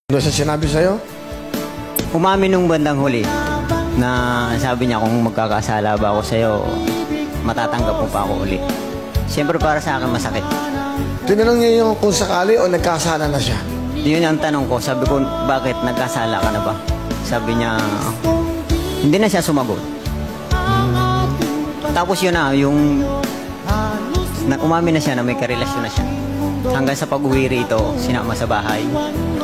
Ano siya sinabi sa'yo? Umamin nung bandang huli na sabi niya kung magkakasala ba ako sa'yo, matatanggap mo pa ako uli. Siyempre para sa akin masakit. Tinanong niya yung kung sakali o nagkasala na siya? Yun ang tanong ko. Sabi ko, bakit nagkasala ka na ba? Sabi niya, hindi na siya sumagot. Tapos yun na, yung umamin na siya na may karelasyon na siya. Hanggang sa pag-uwi rito, sinama sa bahay.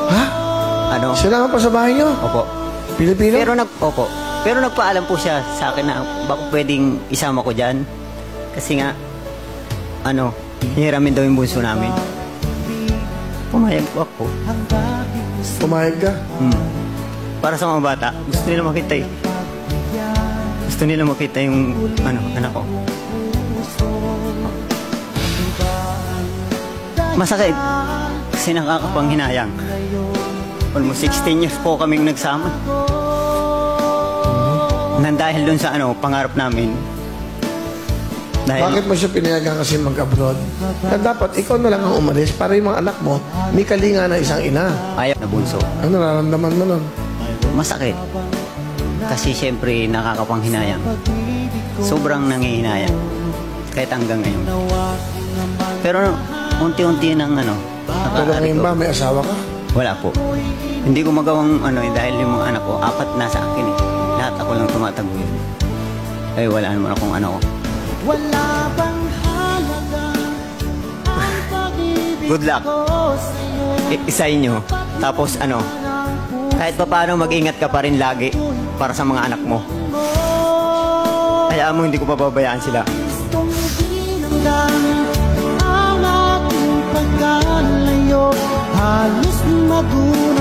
Ha? Ano? Sinama pa sa bahay niyo? Opo. Pilipino? Opo. Pero nagpaalam po siya sa akin na baka pwedeng isama ko dyan. Kasi nga, hihiramin daw yung bunso namin. Pumayag po ako. Pumayag ka? Para sa mga bata, gusto nila makita eh. Gusto nila makita yung anak ko. Masakit. Kasi nakakapanghinayang. Almost 16 years po kaming nagsama. Nang dahil dun sa pangarap namin. Bakit mo siya pinayagan kasi mag-abroad? Na dapat ikaw na lang ang umalis para yung mga anak mo may kalinga na isang ina. Ayaw na bunso. Ano nararamdaman mo nun? Masakit. Kasi siyempre nakakapanghinayang. Sobrang nangihinayang. Kahit hanggang ngayon. Pero unti-unti nang Pero ngayon ba may asawa ka? Wala po. Hindi ko magawang dahil yung mga anak ko, 4 na sa akin eh. Lahat ako lang tumataguyod. Ay wala naman akong ko. Wala bang halaga ang pag-ibig Good luck. Isa inyo. Tapos kahit pa paano mag-ingat ka pa rin lagi para sa mga anak mo. Kaya mo hindi ko pababayaan sila. Gustong bilang ang ating pagkalayo, halos magulang.